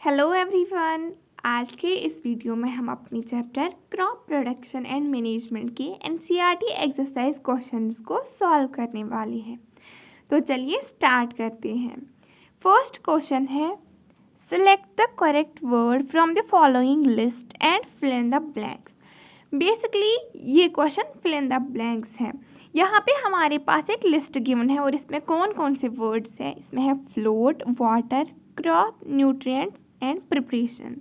Hello everyone. आज के इस वीडियो में हम अपनी chapter crop production and management के एनसीईआरटी एक्सरसाइज क्वेश्चंस को सॉल्व करने वाले हैं। तो चलिए स्टार्ट करते हैं। फर्स्ट क्वेश्चन है, select the correct word from the following list and fill in the blanks. Basically ये question fill in the blanks है। यहाँ पे हमारे पास एक लिस्ट गिवन है और इसमें कौन कौन से वर्ड्स हैं। इसमें है float, water, crop, nutrients and preparation.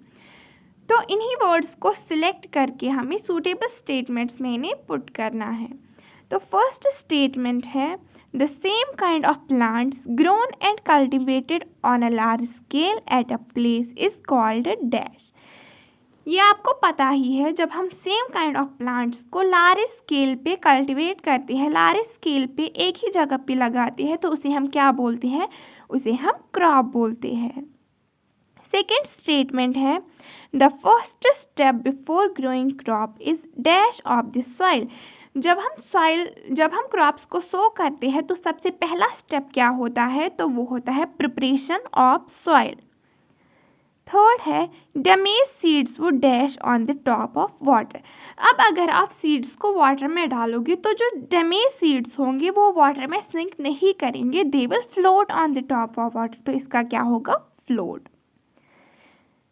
तो इन्हीं वर्ड्स को सिलेक्ट करके हमें सूटेबल स्टेटमेंट्स में इन्हें पुट करना है। तो फर्स्ट स्टेटमेंट है, the same kind of plants grown and cultivated on a large scale at a place is called dash. ये आपको पता ही है, जब हम सेम काइंड ऑफ प्लांट्स को लार्ज स्केल पे कल्टीवेट करते हैं, लार्ज स्केल पे एक ही जगह पे लगाते हैं, तो उसे हम क्या बोलते हैं? उसे हम क्रॉप बोलते हैं। सेकेंड स्टेटमेंट है, the first step before growing crop is dash of the soil. जब हम क्रॉप्स को सो करते हैं तो सबसे पहला स्टेप क्या होता है? तो वो होता है प्रिपरेशन ऑफ सॉइल। थर्ड है, द मेज सीड्स वो dash on the top of water. अब अगर आप सीड्स को वाटर में डालोगे तो जो डैमेज सीड्स होंगे वो वाटर में सिंक नहीं करेंगे, they will float on the top of water. तो इसका क्या होगा? फ्लोट।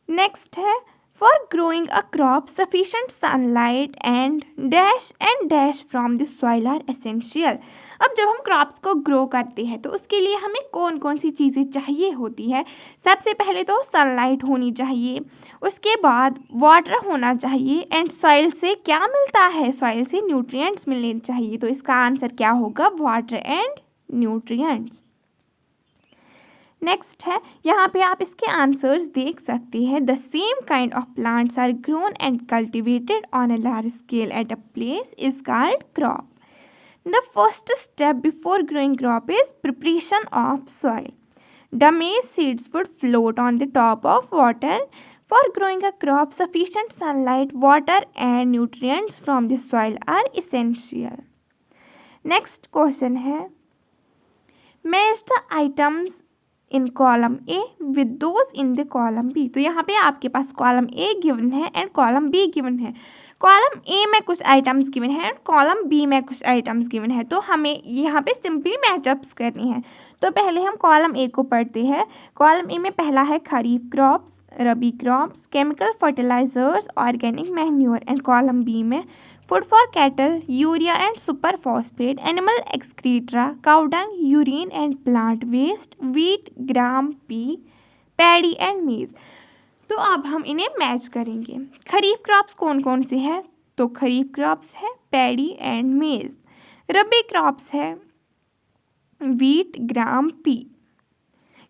नेक्स्ट है, for growing a crop sufficient sunlight and dash from the soil are essential. अब जब हम क्रॉप्स को ग्रो करते हैं तो उसके लिए हमें कौन कौन सी चीज़ें चाहिए होती है? सबसे पहले तो सनलाइट होनी चाहिए, उसके बाद वाटर होना चाहिए, एंड सॉइल से क्या मिलता है? सॉइल से न्यूट्रिएंट्स मिलने चाहिए। तो इसका आंसर क्या होगा? Water and nutrients. नेक्स्ट है, यहाँ पे आप इसके आंसर्स देख सकते हैं। The same kind of plants are grown and cultivated on a large scale at a place is called crop. The first step before growing crop is preparation of soil. The maize seeds would float on the top of water. For growing a crop, sufficient sunlight, water, and nutrients from the soil are essential. Next question है, match the items in column A with those in the column B। तो यहाँ पे आपके पास column A given है and column B given है। Column A में कुछ items given है एंड कॉलम B में कुछ आइटम्स गिवन है। तो हमें यहाँ पे सिंपली मैचअप्स करनी है। तो पहले हम कॉलम A को पढ़ते हैं। कॉलम A में पहला है kharif crops, rabi crops, chemical fertilizers, organic manure, and column B में food for cattle, urea and super phosphate, animal excreta, cow dung, urine and plant waste, wheat, gram, pea, paddy and maize. तो अब हम इन्हें match करेंगे। खरीफ crops कौन कौन से हैं? तो खरीफ क्रॉप्स है paddy and maize. Rabi crops है wheat, gram, pea.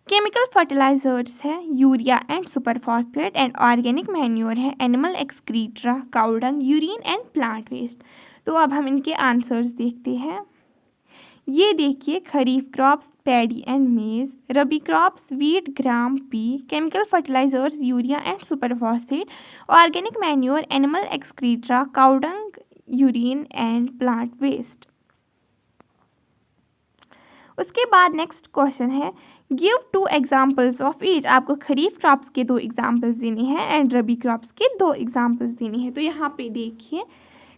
Chemical fertilizers है urea and super phosphate, and organic manure है animal excreta, cow dung, urine and plant waste. तो अब हम इनके आंसर्स देखते हैं। ये देखिए, खरीफ crops paddy and maize, rabi crops wheat, gram, pea, chemical fertilizers urea and super phosphate, organic manure animal excreta, cow dung, urine and plant waste. उसके बाद नेक्स्ट क्वेश्चन है, गिव 2 एग्जाम्पल्स ऑफ ईच। आपको kharif crops के 2 examples देने हैं and rabi crops के 2 examples देने हैं। तो यहाँ पे देखिए,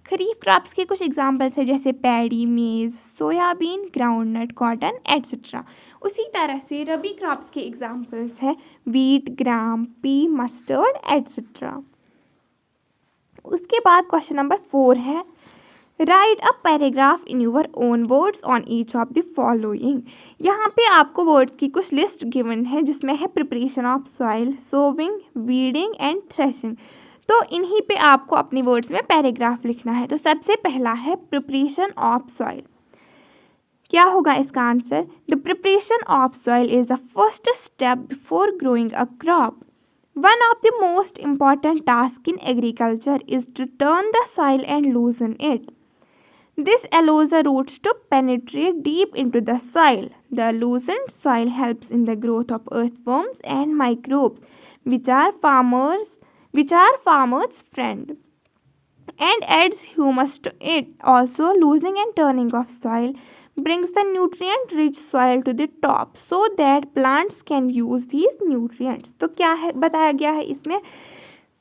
खरीफ क्रॉप्स के कुछ एग्जाम्पल्स है जैसे पैडी, मेज, सोयाबीन, ग्राउंडनट, कॉटन एट्सेट्रा। उसी तरह से रबी क्रॉप्स के एग्जाम्पल्स है wheat, gram, pea, mustard etcetera. उसके बाद क्वेश्चन नंबर 4 है, write a paragraph in your own words on each of the following. यहाँ पे आपको वर्ड्स की कुछ लिस्ट गिवन है जिसमें है preparation of soil, sowing, weeding and threshing. तो इन्हीं पे आपको अपने वर्ड्स में पैराग्राफ लिखना है। तो सबसे पहला है प्रिपरेशन ऑफ सॉइल। क्या होगा इसका answer? The preparation of soil is the first step before growing a crop. One of the most important tasks in agriculture is to turn the soil and loosen it. This allows the roots to penetrate deep into the soil. The loosened soil helps in the growth of earthworms and microbes, which are farmers' friend, and adds humus to it. Also, loosening and turning of soil brings the nutrient rich soil to the top so that plants can use these nutrients। तो क्या है बताया गया है इसमें,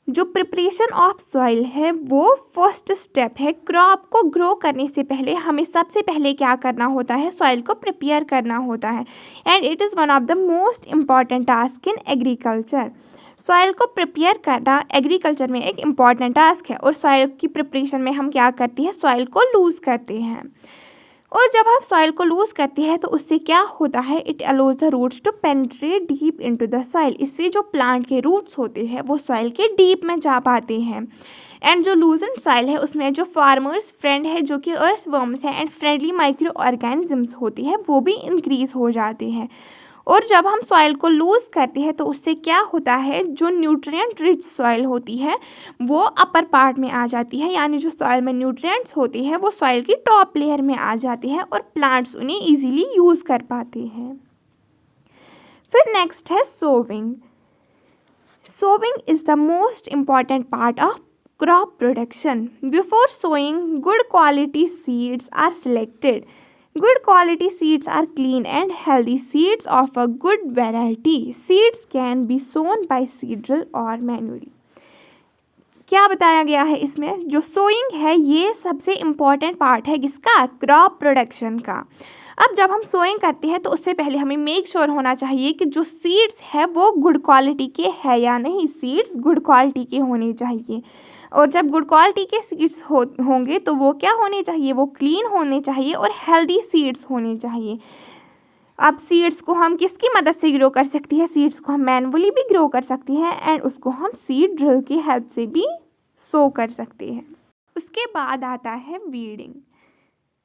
जो preparation of soil है वो फर्स्ट स्टेप है। क्रॉप को ग्रो करने से पहले हमें सबसे पहले क्या करना होता है, सॉइल को प्रिपेयर करना होता है। And it is one of the most important task in agriculture. Soil को प्रिपेयर करना एग्रीकल्चर में एक इम्पॉर्टेंट टास्क है। और सॉइल की प्रिपरेशन में हम क्या करते हैं, सॉइल को लूज़ करते हैं। और जब हम सॉइल को लूज़ करते हैं तो उससे क्या होता है, it allows the roots to penetrate deep into the soil. इससे जो प्लांट के रूट्स होते हैं वो सॉइल के डीप में जा पाते हैं। एंड जो लूजन सॉइल है उसमें जो फार्मर्स फ्रेंड है, जो कि अर्थवर्म्स है एंड फ्रेंडली माइक्रो ऑर्गेनिजम्स होती है, वो भी इंक्रीज हो जाते हैं। और जब हम सॉइल को लूज़ करते हैं तो उससे क्या होता है, जो न्यूट्रिएंट रिच सॉइल होती है वो अपर पार्ट में आ जाती है, यानी जो सॉइल में न्यूट्रिएंट्स होती है वो सॉइल की टॉप लेयर में आ जाती है और प्लांट्स उन्हें इजीली यूज़ कर पाते हैं। फिर नेक्स्ट है sowing. Sowing is the most important part of crop production. Before sowing, good quality seeds are selected. Good quality seeds are clean and healthy seeds of a good variety. Seeds can be sown by seed drill or manually. क्या बताया गया है इसमें, जो sowing है ये सबसे important part है किसका, क्रॉप प्रोडक्शन का। अब जब हम सोइंग करते हैं तो उससे पहले हमें मेक श्योर होना चाहिए कि जो सीड्स है वो गुड क्वालिटी के है या नहीं। सीड्स गुड क्वालिटी के होने चाहिए। और जब गुड क्वालिटी के सीड्स होंगे तो वो क्या होने चाहिए, वो क्लीन होने चाहिए और हेल्दी सीड्स होने चाहिए। अब सीड्स को हम किसकी मदद से ग्रो कर सकते हैं, सीड्स को हम मैनुअली भी ग्रो कर सकते हैं एंड उसको हम सीड ड्रिल की हेल्प से भी सो कर सकते हैं। उसके बाद आता है वीडिंग।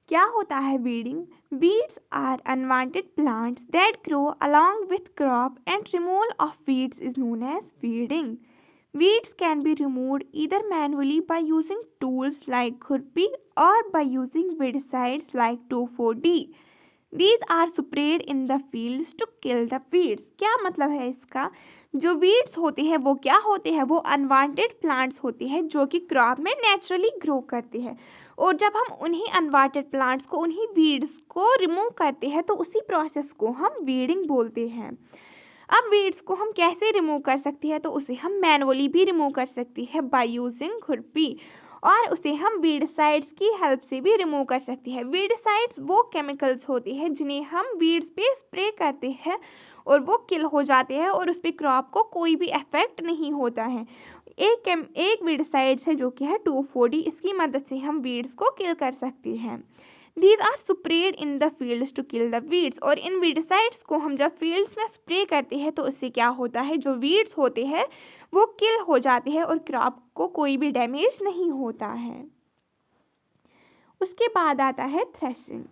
क्या होता है weeding? Weeds are unwanted plants that grow along with crop and removal of weeds is known as weeding. Weeds can be removed either manually by using tools like khurpi or by using weedicides like 2,4-D. These are sprayed in the fields to kill the weeds. क्या मतलब है इसका? जो weeds होते हैं वो क्या होते हैं, वो अनवांटेड प्लांट्स होते हैं जो कि क्रॉप में नेचुरली ग्रो करते हैं। और जब हम उन्हीं अनवांटेड प्लांट्स को, उन्हीं वीड्स को रिमूव करते हैं तो उसी प्रोसेस को हम वीडिंग बोलते हैं। अब वीड्स को हम कैसे रिमूव कर सकते हैं, तो उसे हम मैनुअली भी रिमूव कर सकते हैं बाय यूजिंग खुरपी, और उसे हम वीडसाइड्स की हेल्प से भी रिमूव कर सकते हैं। वीडसाइड्स वो केमिकल्स होते हैं जिन्हें हम वीड्स पे स्प्रे करते हैं और वो किल हो जाते हैं और उस पर क्रॉप को कोई भी इफेक्ट नहीं होता है। एक वीडसाइड्स है जो कि है 2,4-D, इसकी मदद से हम वीड्स को किल कर सकते हैं। These are sprayed in the fields to kill the weeds. और इन वीडसाइड्स को हम जब फील्ड्स में स्प्रे करते हैं तो उससे क्या होता है, जो वीड्स होते हैं वो किल हो जाते हैं और क्रॉप को कोई भी डैमेज नहीं होता है। उसके बाद आता है threshing.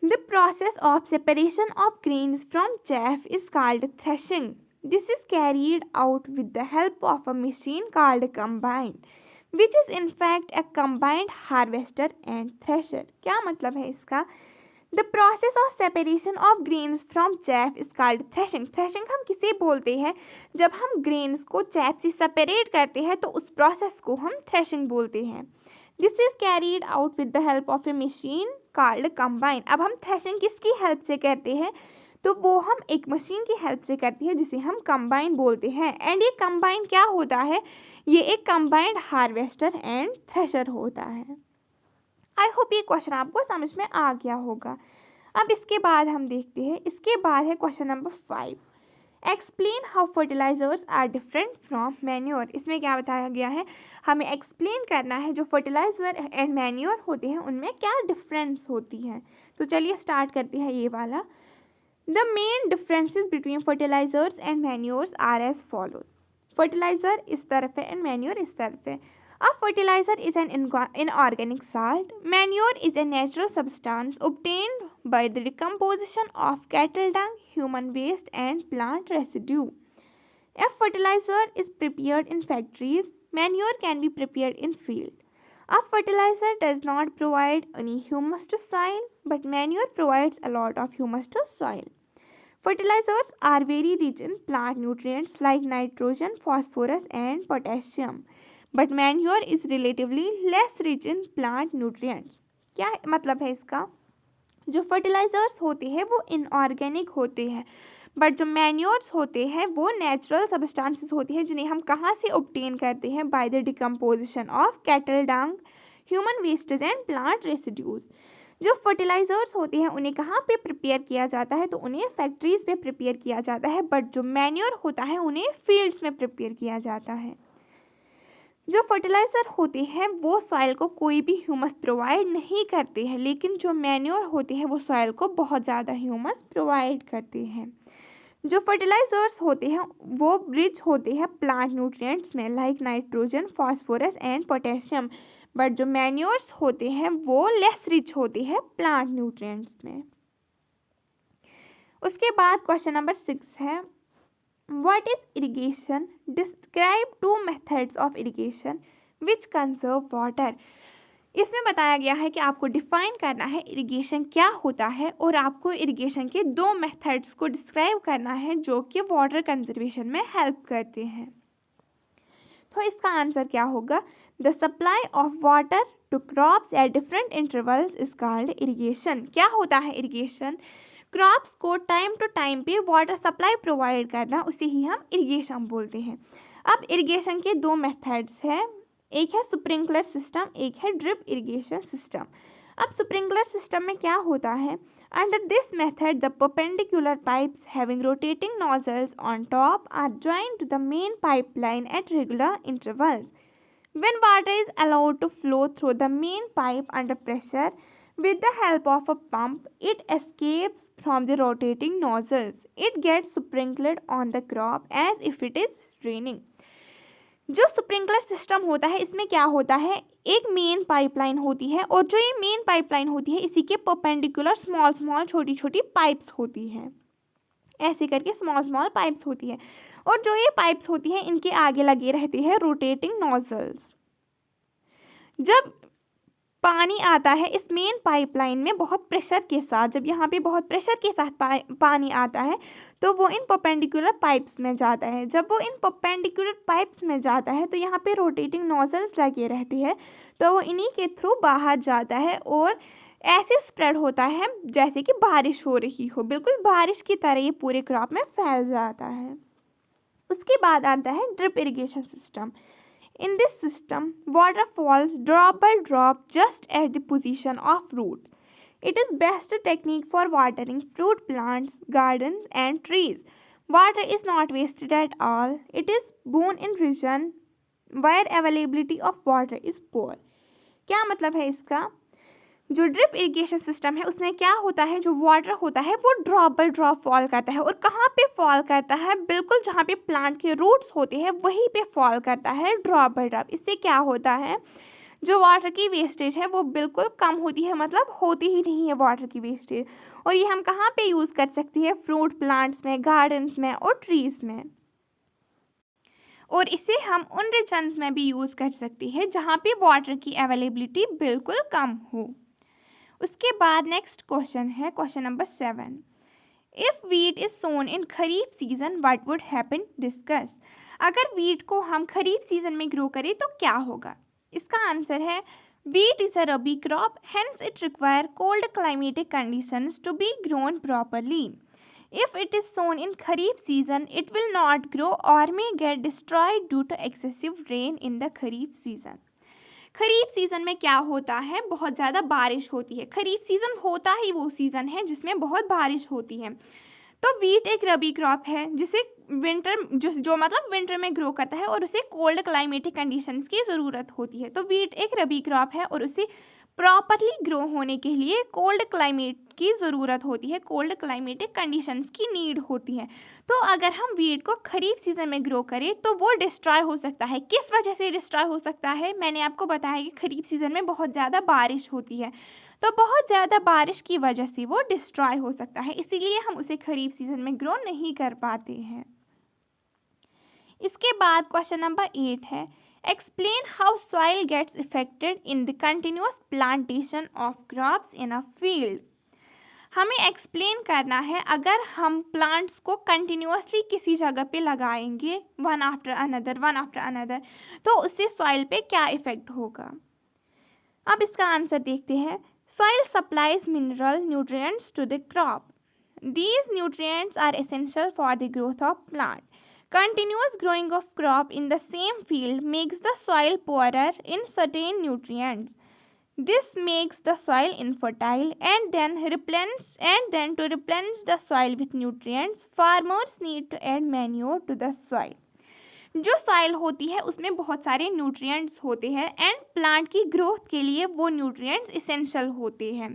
The process of separation of grains from chaff is called threshing. This is carried out with the help of a machine called combine, which is in fact a combined harvester and thresher. क्या मतलब है इसका? The process of separation of grains from chaff is called threshing. Threshing हम किसे बोलते हैं? जब हम grains को chaff से separate करते हैं तो उस process को हम threshing बोलते हैं। This is carried out with the help of a machine called combine. अब हम threshing किसकी help से करते हैं? तो वो हम एक मशीन की हेल्प से करती है जिसे हम कंबाइन बोलते हैं। एंड ये कंबाइन क्या होता है? ये एक कंबाइंड हार्वेस्टर एंड थ्रेशर होता है। आई होप ये क्वेश्चन आपको समझ में आ गया होगा। अब इसके बाद हम देखते हैं, इसके बाद है question number 5। Explain how fertilisers are different from manure. इसमें क्या बताया गया है, हमें एक्सप्लेन करना है जो फर्टिलाइजर एंड मैन्योर होते हैं उनमें क्या डिफरेंस होती है। तो चलिए स्टार्ट करते हैं ये वाला। The main differences between fertilizers and manures are as follows. Fertilizer इस तरफ है and manure इस तरफ है। A fertilizer is an inorganic salt. Manure is a natural substance obtained by the decomposition of cattle dung, human waste and plant residue. If fertilizer is prepared in factories, manure can be prepared in field. A fertilizer does not provide any humus to soil, but manure provides a lot of humus to soil. Fertilizers are very rich in plant nutrients like nitrogen, phosphorus and potassium, but manure is relatively less rich in plant nutrients. क्या मतलब है इसका? जो fertilisers होते हैं वो inorganic होते हैं, बट जो मैन्योर्स होते हैं वो नेचुरल सब्सटेंसेस होती हैं जिन्हें हम कहाँ से ऑब्टेन करते हैं, by the decomposition of cattle Dang, human wastage and plant residues. जो फर्टिलाइज़र्स होते हैं उन्हें कहाँ पे प्रिपेयर किया जाता है, तो उन्हें फैक्ट्रीज में प्रिपेयर किया जाता है, बट जो मैन्योर होता है उन्हें फील्ड्स में प्रिपेयर किया जाता है। जो फर्टिलाइज़र होते हैं वो सॉइल को कोई भी ह्यूमस प्रोवाइड नहीं करते हैं, लेकिन जो मैन्योर होते हैं वो सॉइल को बहुत ज़्यादा ह्यूमस प्रोवाइड करते हैं। जो फर्टिलाइज़र्स होते हैं वो रिच होते हैं प्लांट न्यूट्रिएंट्स में, like nitrogen, phosphorus and potassium, but जो मैन्योर्स होते हैं वो लेस रिच होते हैं प्लांट न्यूट्रिएंट्स में। उसके बाद क्वेश्चन नंबर 6 है, What is irrigation? Describe two methods of irrigation which conserve water. इसमें बताया गया है कि आपको डिफाइन करना है इरिगेशन क्या होता है और आपको इरिगेशन के दो मेथड्स को डिस्क्राइब करना है जो कि वाटर कंजर्वेशन में हेल्प करते हैं। तो इसका आंसर क्या होगा? The supply of water to crops at different intervals is called irrigation. क्या होता है इरिगेशन? क्रॉप्स को टाइम टू टाइम पे वाटर सप्लाई प्रोवाइड करना, उसे ही हम इरिगेशन बोलते हैं। अब इरिगेशन के दो मेथड्स हैं, एक है स्प्रिंकलर सिस्टम, एक है ड्रिप इरिगेशन सिस्टम। अब स्प्रिंकलर सिस्टम में क्या होता है? Under this method the perpendicular pipes having rotating nozzles on top are joined to the main pipeline at regular intervals. When water is allowed to flow through the main pipe under pressure, with the help of a pump, it escapes from the rotating nozzles. It gets sprinkled on the crop as if it is raining. जो sprinkler system होता है इसमें क्या होता है, एक main pipeline होती है और जो ये मेन पाइपलाइन होती है इसी के परपेंडिकुलर स्मॉल स्मॉल छोटी छोटी पाइप्स होती हैं, ऐसे करके स्मॉल स्मॉल पाइप्स होती है और जो ये पाइप्स होती हैं इनके आगे लगे रहते हैं रोटेटिंग नोजल्स। जब पानी आता है इस मेन पाइपलाइन में बहुत प्रेशर के साथ, जब यहाँ पे बहुत प्रेशर के साथ पानी आता है तो वो इन परपेंडिकुलर पाइप्स में जाता है। जब वो इन परपेंडिकुलर पाइप्स में जाता है तो यहाँ पे रोटेटिंग नोजल्स लगे रहते हैं, तो वो इन्हीं के थ्रू बाहर जाता है और ऐसे स्प्रेड होता है जैसे कि बारिश हो रही हो, बिल्कुल बारिश की तरह ये पूरे क्रॉप में फैल जाता है। उसके बाद आता है drip irrigation system. In this system, water falls drop by drop just at the position of roots. It is best technique for watering fruit plants, gardens and trees. Water is not wasted at all. It is boon in region where availability of water is poor. क्या मतलब है इसका? जो drip irrigation system है उसमें क्या होता है, जो वाटर होता है वो ड्रॉप बाय ड्रॉप फॉल करता है और कहाँ पे फॉल करता है, बिल्कुल जहाँ पे प्लांट के रूट्स होते हैं वहीं पे फॉल करता है ड्रॉप बाय ड्रॉप। इससे क्या होता है, जो वाटर की वेस्टेज है वो बिल्कुल कम होती है, मतलब होती ही नहीं है वाटर की वेस्टेज। और ये हम कहाँ पे यूज़ कर सकते हैं? फ्रूट प्लांट्स में, गार्डन्स में और ट्रीज़ में। और इसे हम उन रीजन्स में भी यूज़ कर सकते हैं जहाँ पे वाटर की अवेलेबिलिटी बिल्कुल कम हो। उसके बाद नेक्स्ट क्वेश्चन है question number 7। If wheat is sown in kharif season what would happen? Discuss. अगर वीट को हम खरीफ सीजन में ग्रो करें तो क्या होगा? इसका आंसर है wheat is a rabi crop, hence it require cold climatic conditions to be grown properly. If it is sown in Kharif season, it will not grow or may get destroyed due to excessive rain in the Kharif season. Kharif season में क्या होता है, बहुत ज़्यादा बारिश होती है। खरीफ season होता ही वो सीज़न है जिसमें बहुत बारिश होती है। तो वीट एक रबी क्रॉप है जिसे विंटर जो मतलब विंटर में ग्रो करता है और उसे कोल्ड क्लाइमेटिक कंडीशंस की ज़रूरत होती है। तो वीट एक रबी क्रॉप है और उसे प्रॉपरली ग्रो होने के लिए कोल्ड क्लाइमेट की ज़रूरत होती है, कोल्ड क्लाइमेटिक कंडीशंस की नीड होती है। तो अगर हम वीट को खरीफ सीज़न में ग्रो करें तो वो डिस्ट्रॉय हो सकता है। किस वजह से डिस्ट्रॉय हो सकता है? मैंने आपको बताया कि खरीफ सीज़न में बहुत ज़्यादा बारिश होती है, तो बहुत ज़्यादा बारिश की वजह से वो डिस्ट्रॉय हो सकता है, इसीलिए हम उसे खरीफ सीज़न में ग्रो नहीं कर पाते हैं। इसके बाद क्वेश्चन नंबर 8 है, explain how soil gets affected in the continuous plantation of crops in a field. हमें एक्सप्लेन करना है अगर हम प्लांट्स को कंटिन्यूअसली किसी जगह पे लगाएंगे वन आफ्टर अनदर, तो उससे सॉइल पे क्या इफ़ेक्ट होगा। अब इसका आंसर देखते हैं। Soil supplies mineral nutrients to the crop. These nutrients are essential for the growth of plant. Continuous growing of crop in the same field makes the soil poorer in certain nutrients. This makes the soil infertile and then to replenish the soil with nutrients, farmers need to add manure to the soil. जो soil होती है उसमें बहुत सारे nutrients होते हैं and plant की growth के लिए वो न्यूट्रिएंट्स इसेंशियल होते हैं.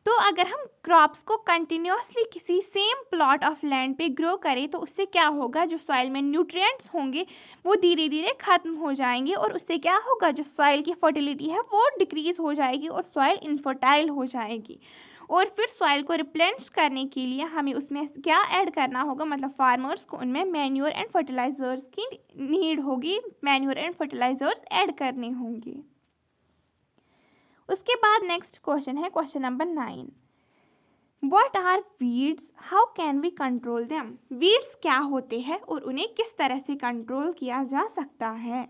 तो अगर हम क्रॉप्स को कंटिन्यूसली किसी सेम प्लॉट ऑफ लैंड पे ग्रो करें तो उससे क्या होगा, जो सॉइल में न्यूट्रिएंट्स होंगे वो धीरे धीरे ख़त्म हो जाएंगे और उससे क्या होगा, जो सॉइल की फर्टिलिटी है वो डिक्रीज हो जाएगी और सॉइल इनफर्टाइल हो जाएगी. और फिर सॉइल को रिप्लेनिश करने के लिए हमें उसमें क्या ऐड करना होगा, मतलब फार्मर्स को उनमें मैन्योर एंड फर्टिलाइजर्स की नीड होगी, मैन्योर एंड फर्टिलाइजर्स ऐड करने होंगे. उसके बाद नेक्स्ट क्वेश्चन है question number 9. What are weeds, how can we control them. Weeds क्या होते हैं और उन्हें किस तरह से कंट्रोल किया जा सकता है.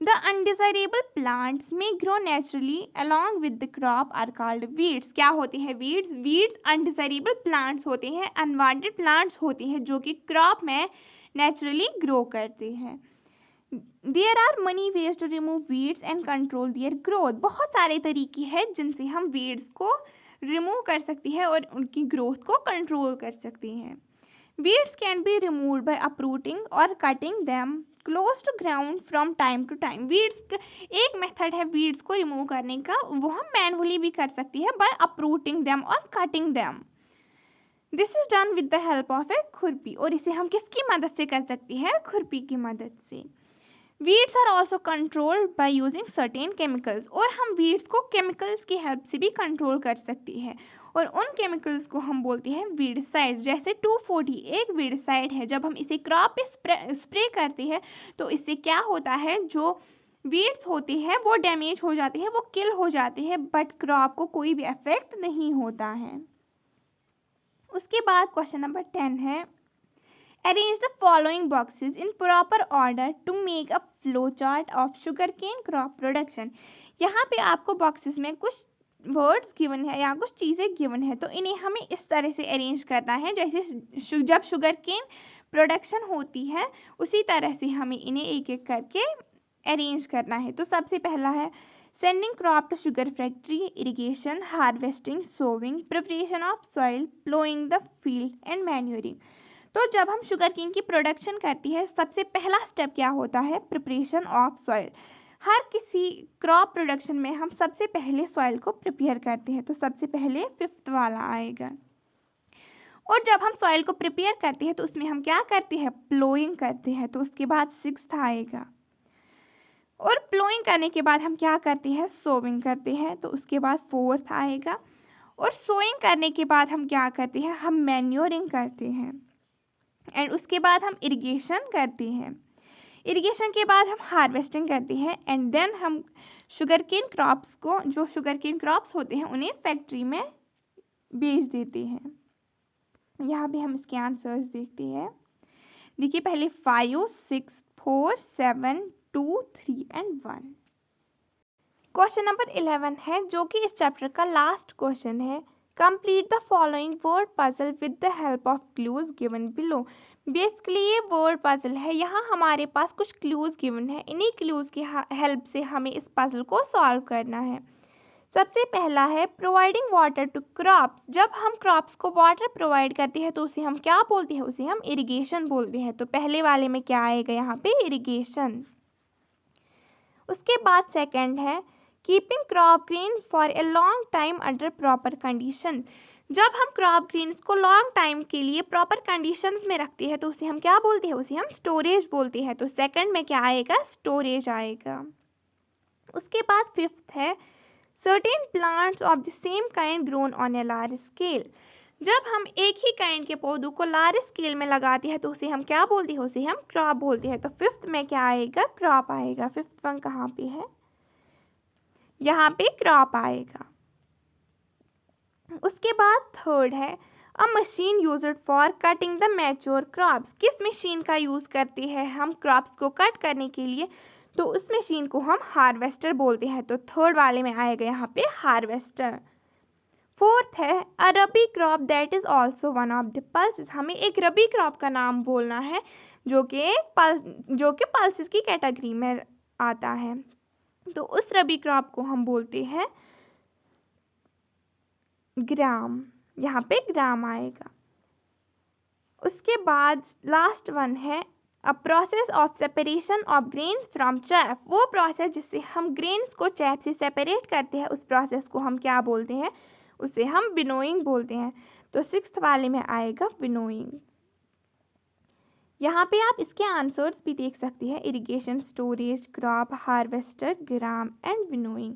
The undesirable plants may grow naturally along with the crop are called weeds. क्या होते हैं weeds? Weeds undesirable plants होते हैं, unwanted plants होते हैं जो कि crop में naturally grow करते हैं. There are many ways to remove weeds and control their growth. बहुत सारे तरीके हैं जिनसे हम weeds को remove कर सकते हैं और उनकी growth को control कर सकते हैं. Weeds can be removed by uprooting or cutting them close to ground from time to time. Weeds एक मेथड है वीड्स को रिमूव करने का, वो हम मैनुअली भी कर सकती है बाय अपरूटिंग देम और cutting them. This is done with the help of a खुरपी. और इसे हम किसकी मदद से कर सकते हैं, खुरपी की मदद से. Weeds are also controlled by using certain chemicals. और हम वीड्स को केमिकल्स की हेल्प से भी कंट्रोल कर सकती है और उन केमिकल्स को हम बोलते हैं वीडसाइड. जैसे 2,4-D एक वीडसाइड है. जब हम इसे क्रॉप पे स्प्रे करते हैं तो इससे क्या होता है, जो वीड्स होती है वो डैमेज हो जाती है, वो किल हो जाती है, बट क्रॉप को कोई भी इफेक्ट नहीं होता है. उसके बाद क्वेश्चन नंबर 10 है arrange the following boxes in proper order to make a flow chart of sugarcane crop production. यहाँ पे आपको बॉक्सेस में कुछ वर्ड्स गिवन है या कुछ चीज़ें गिवन है, तो इन्हें हमें इस तरह से अरेंज करना है जैसे जब शुगरकेन प्रोडक्शन होती है उसी तरह से हमें इन्हें एक एक करके अरेंज करना है. तो सबसे पहला है sending crop to sugar factory, irrigation, harvesting, sowing, preparation of soil, ploughing the field and manuring. तो जब हम शुगरकेन की प्रोडक्शन करती है सबसे पहला स्टेप क्या होता है, प्रिपरेशन ऑफ सॉइल. हर किसी क्रॉप प्रोडक्शन में हम सबसे पहले सॉइल को प्रिपेयर करते हैं, तो सबसे पहले 5th वाला आएगा. और जब हम सॉइल को प्रिपेयर करते हैं तो उसमें हम क्या करते हैं, प्लोइंग करते हैं, तो उसके बाद 6th आएगा. और प्लोइंग करने के बाद हम क्या करते हैं, सोविंग करते हैं, तो उसके बाद 4th आएगा. और सोइंग करने के बाद हम क्या करते हैं, हम मैन्योरिंग करते हैं एंड उसके बाद हम इरिगेशन करते हैं. इरिगेशन के बाद हम हार्वेस्टिंग करते हैं एंड देन हम शुगरकेन क्रॉप्स को, जो शुगरकेन क्रॉप्स होते हैं उन्हें फैक्ट्री में बेच देते हैं. यहाँ पे हम इसके आंसर्स देखते हैं. देखिए पहले 5, 6, 4, 7, 2, 3 एंड 1. क्वेश्चन नंबर 11 है जो कि इस चैप्टर का लास्ट क्वेश्चन है. Complete the following word puzzle with the help of clues given below. Basically ये वर्ड पजल है, यहाँ हमारे पास कुछ क्लूज गिवन है, इन्हीं क्लूज की हेल्प से हमें इस पजल को सॉल्व करना है. सबसे पहला है प्रोवाइडिंग वाटर टू क्रॉप्स. जब हम क्रॉप्स को वाटर प्रोवाइड करते हैं तो उसे हम क्या बोलते हैं, उसे हम इरिगेशन बोलते हैं. तो पहले वाले में क्या आएगा, यहाँ पे इरिगेशन. उसके बाद सेकंड है keeping crop grains for a long time under proper condition. जब हम क्रॉप ग्रेन्स को लॉन्ग टाइम के लिए प्रॉपर कंडीशंस में रखते हैं तो उसे हम क्या बोलते हैं, उसे हम स्टोरेज बोलते हैं. तो सेकंड में क्या आएगा, स्टोरेज आएगा. उसके बाद 5th है certain plants of the same kind grown on a large scale. जब हम एक ही काइंड के पौधों को लार्ज स्केल में लगाते हैं तो उसे हम क्या बोलते हैं, उसे हम क्रॉप बोलते हैं. तो 5th में क्या आएगा, क्रॉप आएगा. 5th वन कहाँ पे है, यहाँ पे क्रॉप आएगा. उसके बाद थर्ड है अ machine used for cutting the mature crops. किस मशीन का यूज़ करते हैं हम क्रॉप्स को कट करने के लिए, तो उस मशीन को हम हार्वेस्टर बोलते हैं। तो थर्ड वाले में आएगा यहाँ पे हार्वेस्टर। फोर्थ है a rabi crop that is also one of the pulses. हमें एक रबी क्रॉप का नाम बोलना है जो कि पल्सेस की कैटेगरी में आता है। तो उस रबी क्रॉप को हम बोलते हैं ग्राम। यहाँ पे ग्राम आएगा। उसके बाद लास्ट वन है a process of separation of grains from chaff. वो प्रोसेस जिससे हम ग्रेन्स को चैफ से सेपरेट करते हैं, उस प्रोसेस को हम क्या बोलते हैं? उसे हम विनोइंग बोलते हैं। तो सिक्स्थ वाले में आएगा विनोइंग। यहाँ पे आप इसके आंसर्स भी देख सकते हैं, irrigation, storage, crop, harvester, gram and winnowing.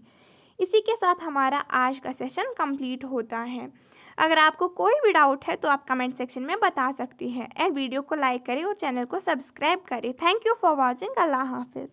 इसी के साथ हमारा आज का सेशन कंप्लीट होता है। अगर आपको कोई भी डाउट है तो आप कमेंट सेक्शन में बता सकती हैं। एंड वीडियो को लाइक करें और चैनल को सब्सक्राइब करें। Thank you for watching. Allah हाफिज़।